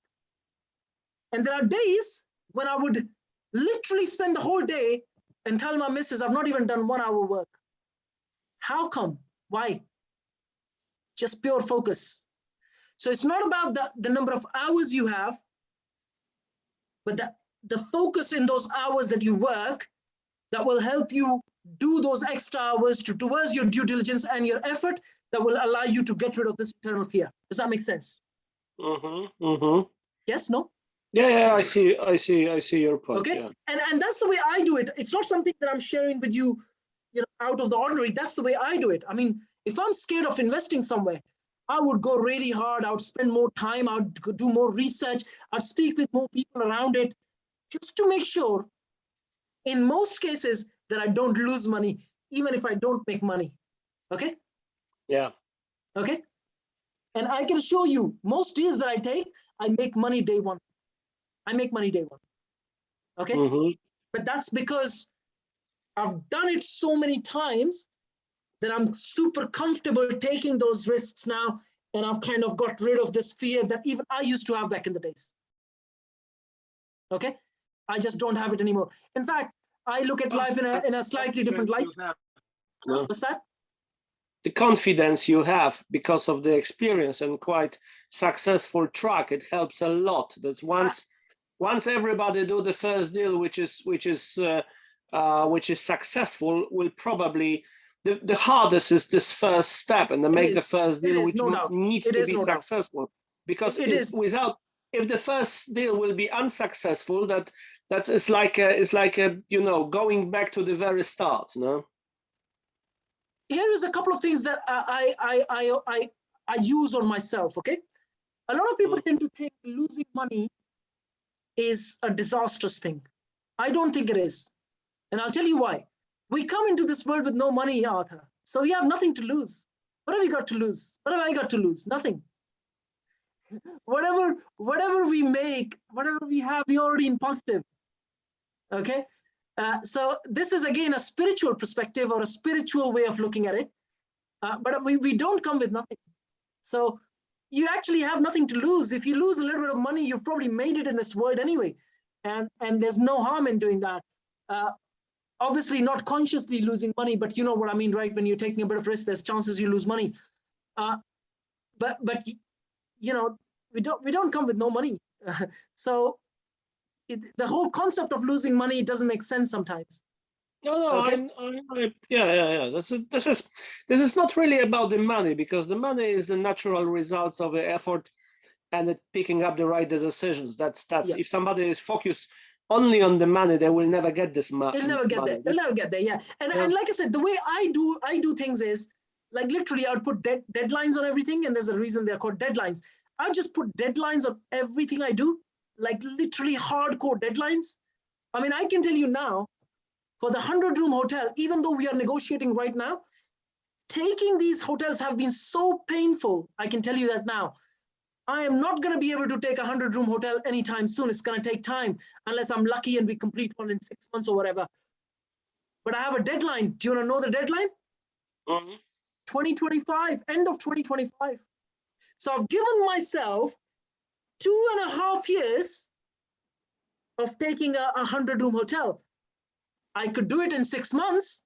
And there are days when I would literally spend the whole day and tell my missus, I've not even done 1 hour work. How come? Why? Just pure focus. So it's not about the number of hours you have, but the focus in those hours that you work that will help you do those extra hours towards your due diligence and your effort that will allow you to get rid of this internal fear. Does that make sense? Yes, no? Yeah, I see your point. Okay. Yeah. And that's the way I do it. It's not something that I'm sharing with you, out of the ordinary. That's the way I do it. I mean, if I'm scared of investing somewhere, I would go really hard. I would spend more time. I would do more research. I'd speak with more people around it just to make sure, in most cases, that I don't lose money, even if I don't make money. Okay? Yeah. Okay? And I can assure you, most deals that I take, I make money day one. Okay? But that's because I've done it so many times that I'm super comfortable taking those risks now, and I've kind of got rid of this fear that even I used to have back in the days. Okay? I just don't have it anymore. In fact, I look at life in a slightly different light. What's that? The confidence you have because of the experience and quite successful track, it helps a lot. That once everybody do the first deal, which is successful, will probably the hardest is this first step, and to make the first deal, which needs to be successful. Because if the first deal will be unsuccessful, it's like going back to the very start. No. Here is a couple of things that I use on myself. Okay, a lot of people tend to think losing money is a disastrous thing. I don't think it is, and I'll tell you why. We come into this world with no money, Arthur, so we have nothing to lose. What have we got to lose? What have I got to lose? Nothing. Whatever we make, whatever we have, we're already in positive. Okay, So this is again a spiritual perspective or a spiritual way of looking at it. But we don't come with nothing. So you actually have nothing to lose. If you lose a little bit of money, you've probably made it in this world anyway. And there's no harm in doing that. Obviously not consciously losing money, but you know what I mean, right? When you're taking a bit of risk, there's chances you lose money. But you know, we don't come with no money. So the whole concept of losing money doesn't make sense sometimes. No, Okay. Yeah. This is not really about the money, because the money is the natural results of the effort and it picking up the right decisions. That's Yeah. If somebody is focused only on the money, they will never get this money. They'll never get there. They'll never get there. Yeah. And like I said, the way I do things is like literally I would put deadlines on everything, and there's a reason they're called deadlines. I just put deadlines on everything I do, like literally hardcore deadlines. I mean, I can tell you now, for the 100-room hotel, even though we are negotiating right now, taking these hotels have been so painful. I can tell you that now. I am not going to be able to take a 100-room hotel anytime soon. It's going to take time, unless I'm lucky and we complete one in 6 months or whatever. But I have a deadline. Do you want to know the deadline? 2025, end of 2025. So I've given myself 2.5 years of taking a 100-room hotel. I could do it in 6 months,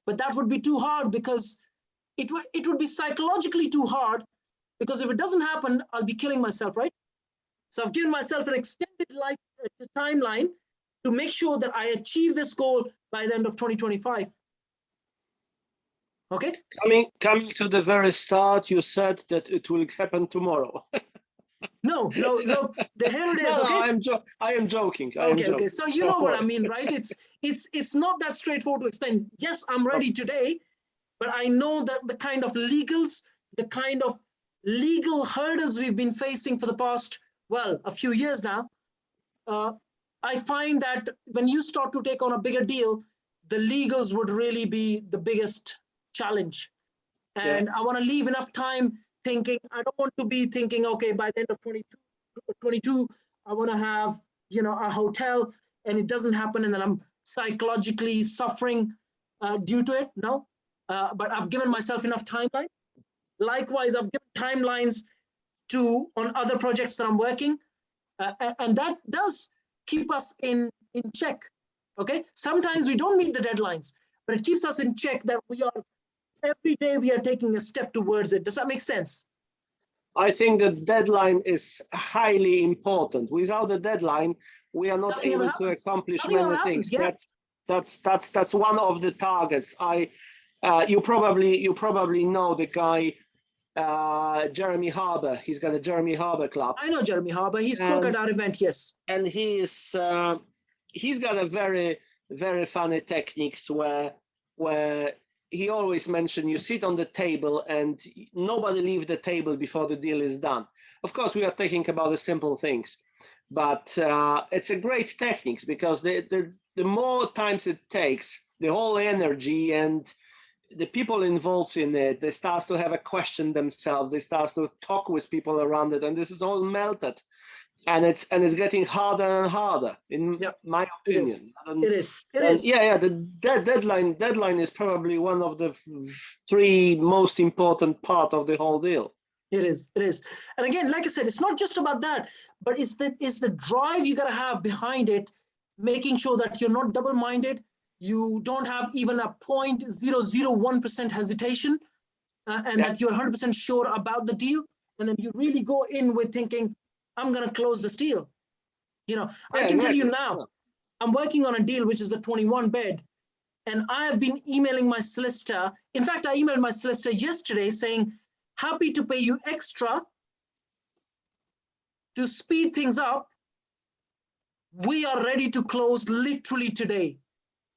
but that would be too hard, because it would be psychologically too hard, because if it doesn't happen, I'll be killing myself, right? So I've given myself an extended life timeline to make sure that I achieve this goal by the end of 2025. Okay. Coming to the very start, you said that it will happen tomorrow. No. The hell it is. No, okay. I am joking. Okay. So you know what I mean, right? It's not that straightforward to explain. Yes, I'm ready today, but I know that the kind of legal hurdles we've been facing for the past, well, a few years now. I find that when you start to take on a bigger deal, the legals would really be the biggest challenge. And I want to leave enough time thinking. I don't want to be thinking, okay, by the end of 22, I want to have, a hotel, and it doesn't happen, and then I'm psychologically suffering due to it. No, but I've given myself enough timeline. Likewise, I've given timelines on other projects that I'm working, and that does keep us in check. Okay, sometimes we don't meet the deadlines, but it keeps us in check that every day we are taking a step towards it. Does that make sense? I think the deadline is highly important. Without the deadline, we are not able to accomplish many things. Yeah. That's one of the targets. You probably know the guy, Jeremy Harbour. He's got a Jeremy Harbour club. I know Jeremy Harbour. He spoke at our event, yes. And he's got a very, very funny techniques where he always mentioned you sit on the table and nobody leaves the table before the deal is done. Of course, we are thinking about the simple things, but it's a great techniques, because the more times it takes, the whole energy and the people involved in it, they start to have a question themselves. They start to talk with people around it, and this is all melted. And it's getting harder and harder, in my opinion. It is. Yeah. The deadline is probably one of the 3 most important part of the whole deal. It is. And again, like I said, it's not just about that, but it's the drive you got to have behind it, making sure that you're not double-minded. You don't have even a 0.001% hesitation, and that you're 100% sure about the deal. And then you really go in with thinking, I'm going to close this deal. I can tell you now, I'm working on a deal which is the 21 bed, and I have been emailing my solicitor. In fact, I emailed my solicitor yesterday saying, happy to pay you extra to speed things up. We are ready to close literally today,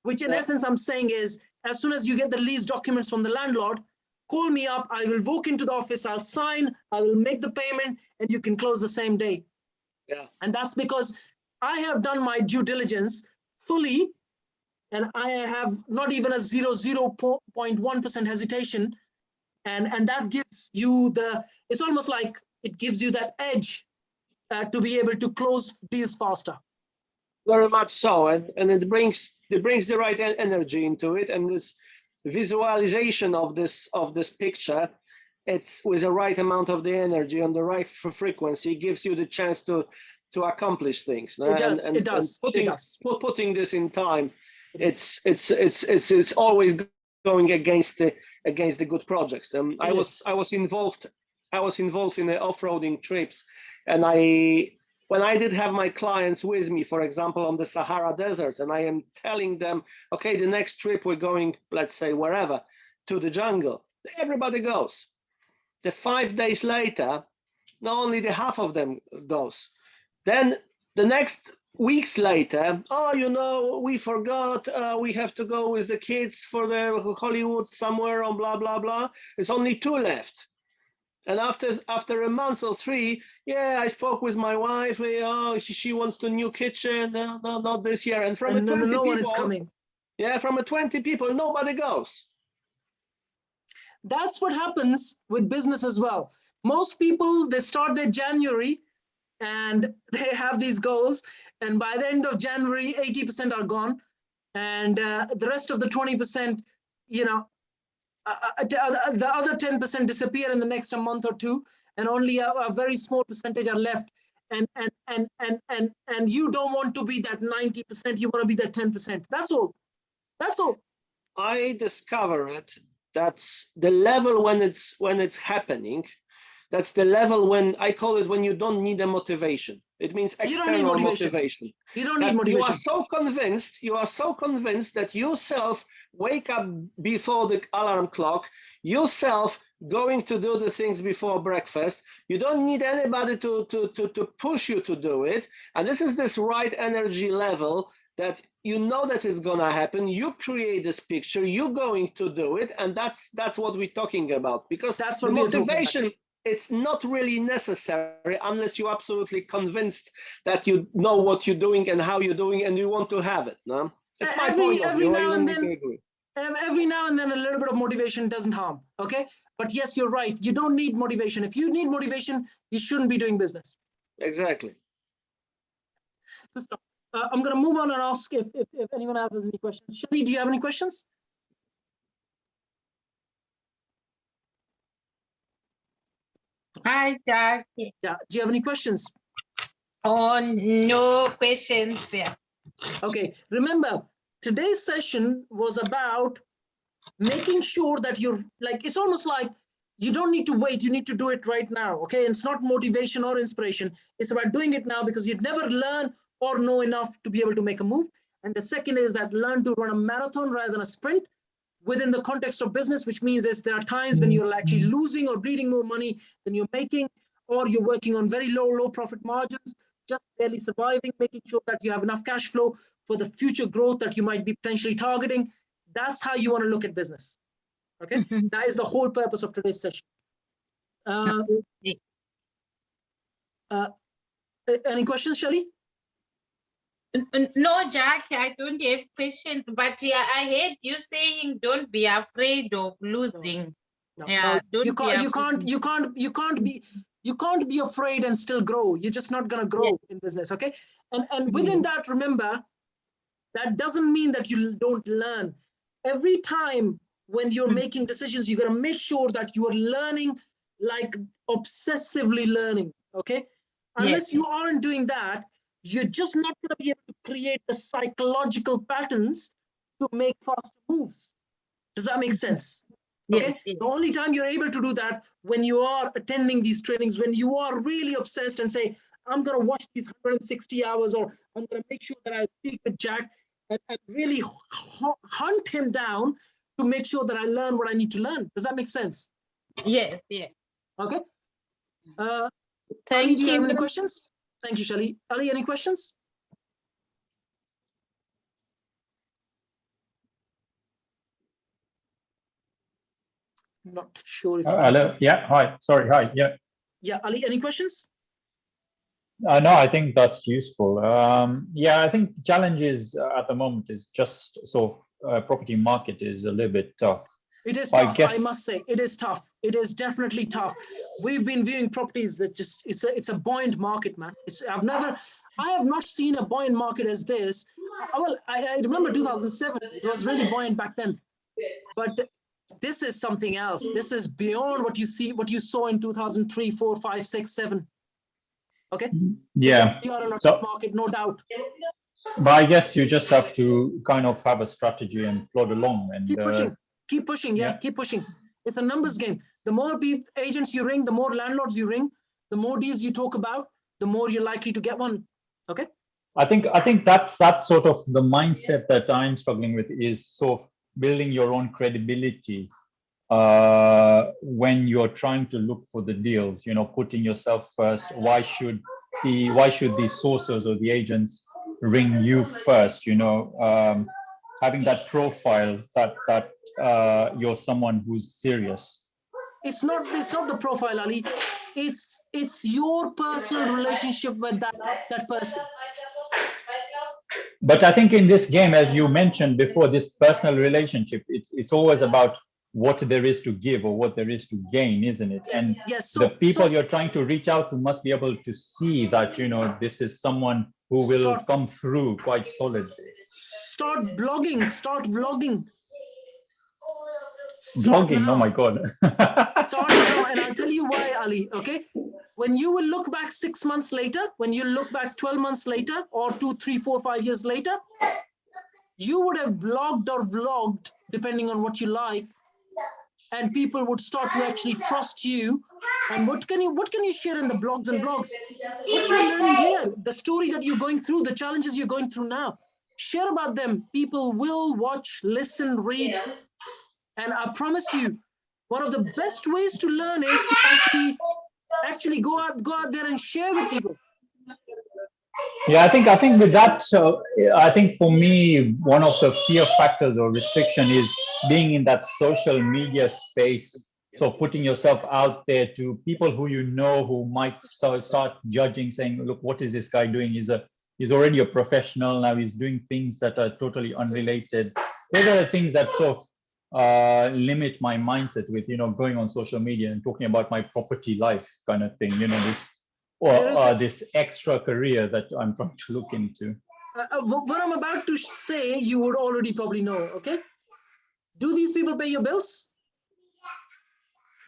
which in essence I'm saying is, as soon as you get the lease documents from the landlord, call me up, I will walk into the office, I'll sign, I will make the payment, and you can close the same day. Yeah. And that's because I have done my due diligence fully, and I have not even a 0.1% hesitation. And that gives you it's almost like it gives you that edge to be able to close deals faster. Very much so, and it brings the right energy into it, and this visualization of this picture, it's with the right amount of the energy on the right frequency, gives you the chance to accomplish things. It does. And It does. putting It does. putting this in time, it's always going against the good projects. I was involved in the off-roading trips, and when I did have my clients with me, for example, on the Sahara Desert, and I am telling them, okay, the next trip we're going, let's say wherever, to the jungle. Everybody goes. The 5 days later, not only the half of them goes. Then the next weeks later, oh, we forgot, we have to go with the kids for the Hollywood somewhere on blah, blah, blah. There's only 2 left. And after a month or 3, yeah, I spoke with my wife. She wants the new kitchen. No, not this year. And from 20 no people, one is coming. Yeah, from 20 people, nobody goes. That's what happens with business as well. Most people, they start their January and they have these goals. And by the end of January, 80% are gone. And the rest of the 20%, the other 10% disappear in the next month or 2, and only a very small percentage are left. And you don't want to be that 90%. You want to be that 10%. That's all. That's all. I discovered that's the level when it's happening. That's the level when I call it when you don't need a motivation. It means external motivation. You don't need motivation. You are so convinced that yourself wake up before the alarm clock, yourself going to do the things before breakfast. You don't need anybody to push you to do it. And this right energy level that you know that it's gonna happen. You create this picture, you're going to do it, and that's what we're talking about. Because that's what the motivation, it's not really necessary unless you're absolutely convinced that you know what you're doing and how you're doing and you want to have it. No? It's my point of view. Every now and then a little bit of motivation doesn't harm, okay? But yes, you're right. You don't need motivation. If you need motivation, you shouldn't be doing business. Exactly. I'm going to move on and ask if anyone else has any questions. Shani, do you have any questions? Hi, Jack. Yeah. Do you have any questions? Oh, no questions. Yeah. Okay. Remember, today's session was about making sure that you're it's almost like you don't need to wait. You need to do it right now. Okay. And it's not motivation or inspiration. It's about doing it now because you'd never learn or know enough to be able to make a move. And the second is that learn to run a marathon rather than a sprint within the context of business, which means there are times when you're actually losing or bleeding more money than you're making, or you're working on very low profit margins, just barely surviving, making sure that you have enough cash flow for the future growth that you might be potentially targeting. That's how you want to look at business. Okay, that is the whole purpose of today's session. Any questions, Shelly? No, Jack, I don't have questions, but yeah, I heard you saying don't be afraid of losing. No, yeah, no, you can't be afraid and still grow. You're just not gonna grow in business, okay? And within that, remember, that doesn't mean that you don't learn. Every time when you're making decisions, you gotta make sure that you are learning, like obsessively learning, okay? Unless you aren't doing that, you're just not going to be able to create the psychological patterns to make faster moves. Does that make sense? Okay. The only time you're able to do that when you are attending these trainings, when you are really obsessed and say, I'm going to watch these 160 hours, or I'm going to make sure that I speak with Jack and really hunt him down to make sure that I learn what I need to learn. Does that make sense? Yes. Yeah. Okay. Thank Ali, do you you. have any questions? Thank you, Shelly. Ali, any questions? Not sure if hello. Yeah. Hi. Sorry. Hi. Yeah. Yeah, Ali, any questions? No, I think that's useful. Yeah, I think the challenges at the moment is just sort of property market is a little bit tough. It is I tough. guess- I must say, it is tough. It is definitely tough. We've been viewing properties that just it's a buoyant market, man. I have not seen a buoyant market as this. Well, I remember 2007. It was really buoyant back then, but this is something else. This is beyond what you saw in 2003, 4, 5, 6, 7. Okay. Yeah. Yes, we are in a tough market, no doubt. But I guess you just have to kind of have a strategy and plod along and Keep pushing. Yeah, keep pushing. It's a numbers game. The more agents you ring, the more landlords you ring, the more deals you talk about, the more you're likely to get one. Okay. I think that's sort of the mindset that I'm struggling with, is sort of building your own credibility when you're trying to look for the deals, putting yourself first. Why should the sources or the agents ring you first? Having that profile that you're someone who's serious. It's not the profile, Ali. It's your personal relationship with that person. But I think in this game, as you mentioned before, this personal relationship, it's always about what there is to give or what there is to gain, isn't it? Yes, and yes. The people you're trying to reach out to must be able to see that, this is someone who will come through quite solidly. Start blogging. Blogging, oh my God. Start now, and I'll tell you why, Ali, okay? When you will look back 6 months later, when you look back 12 months later, or 2, 3, 4, 5 years later, you would have blogged or vlogged, depending on what you like, and people would start to actually trust you. And what can you share in the blogs and vlogs? What you're learning here, the story that you're going through, the challenges you're going through now, share about them. People will watch, listen, read. And I promise you, one of the best ways to learn is to actually go out there and share with people. Yeah, I think with that, I think for me, one of the fear factors or restriction is being in that social media space. So putting yourself out there to people who who might start judging, saying, look, what is this guy doing? He's already a professional. Now he's doing things that are totally unrelated. Those are the things that sort of limit my mindset with, going on social media and talking about my property life kind of thing, this extra career that I'm trying to look into. What I'm about to say, you would already probably know, okay? Do these people pay your bills?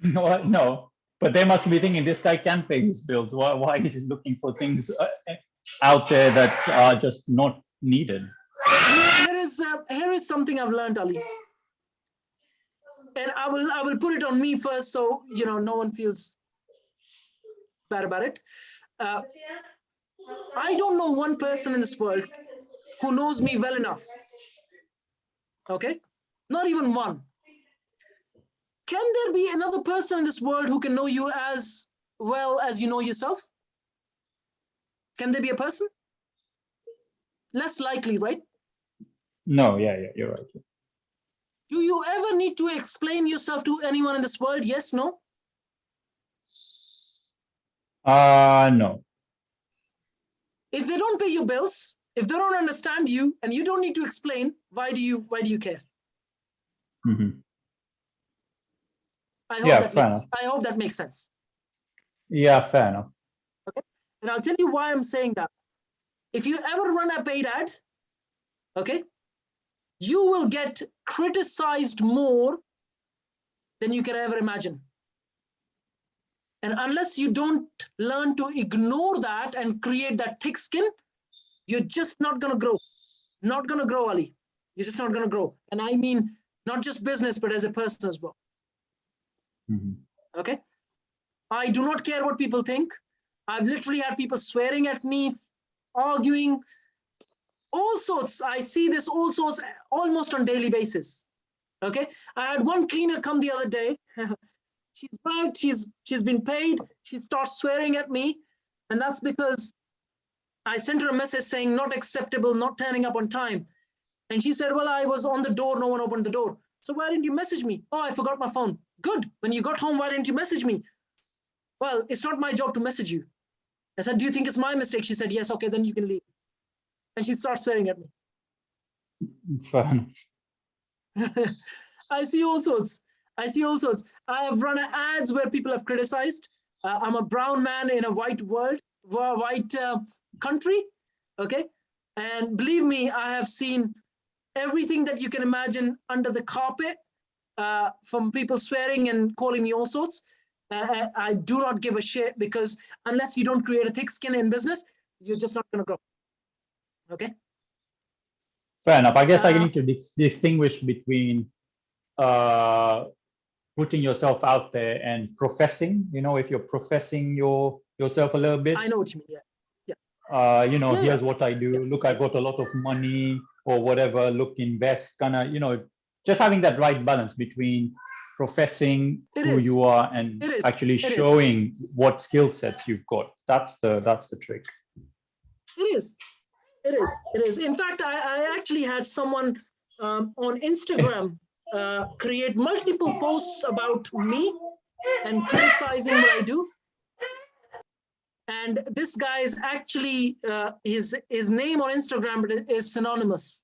No, but they must be thinking this guy can pay his bills. Why is he looking for things out there that are just not needed? Here is something I've learned, Ali. And I will put it on me first, so no one feels bad about it. I don't know one person in this world who knows me well enough. Okay? Not even one. Can there be another person in this world who can know you as well as you know yourself? Can there be a person? Less likely, right? No, yeah, you're right. Do you ever need to explain yourself to anyone in this world? Yes, no? No. If they don't pay your bills, if they don't understand you, and you don't need to explain, why do you care? Mm-hmm. I hope that makes sense. Yeah, fair enough. Okay. And I'll tell you why I'm saying that. If you ever run a paid ad, okay, you will get criticized more than you can ever imagine. And unless you don't learn to ignore that and create that thick skin, you're just not going to grow. Not going to grow, Ali. You're just not going to grow. And I mean, not just business, but as a person as well. Mm-hmm. Okay. I do not care what people think. I've literally had people swearing at me, arguing, all sorts. I see this all sorts almost on daily basis. Okay. I had one cleaner come the other day. She's worked, she's been paid. She starts swearing at me. And that's because I sent her a message saying not acceptable, not turning up on time. And she said, well, I was on the door. No one opened the door. So why didn't you message me? Oh, I forgot my phone. Good. When you got home, why didn't you message me? Well, it's not my job to message you. I said, do you think it's my mistake? She said, yes. Okay, then you can leave. And she starts swearing at me. Fair enough. I see all sorts. I see all sorts. I have run ads where people have criticized. I'm a brown man in a white world, white country. Okay. And believe me, I have seen everything that you can imagine under the carpet, from people swearing and calling me all sorts. I do not give a shit, because unless you don't create a thick skin in business, you're just not going to grow. Okay. Fair enough. I guess I need to distinguish between putting yourself out there and professing. You know, if you're professing yourself a little bit. I know what you mean. Yeah. You know, here's what I do. Look, I got a lot of money or whatever. Look, invest. Kind of, you know, just having that right balance between professing who you are and actually showing what skill sets you've got. That's the trick. It is. In fact, I actually had someone on Instagram create multiple posts about me and criticizing what I do. And this guy is actually, his name on Instagram is synonymous.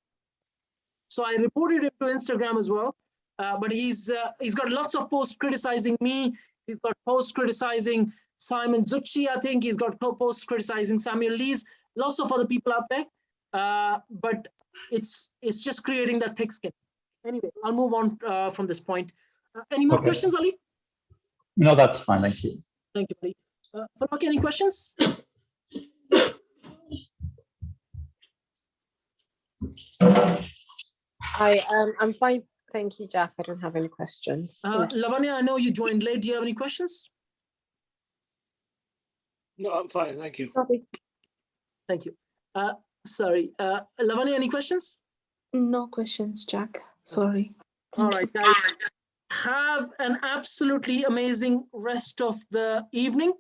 So I reported it to Instagram as well. But he's got lots of posts criticizing me. He's got posts criticizing Simon Zucchi, I think. He's got posts criticizing Samuel Lees, lots of other people out there. But it's just creating that thick skin. Anyway, I'll move on from this point. Any more questions, Ali? No, that's fine. Thank you. Thank you, Ali. Falak, any questions? I'm fine. Thank you, Jack. I don't have any questions. Lavanya, I know you joined late. Do you have any questions? No, I'm fine. Thank you. Thank you. Sorry. Lavanya, any questions? No questions, Jack. Sorry. All right, guys. Have an absolutely amazing rest of the evening.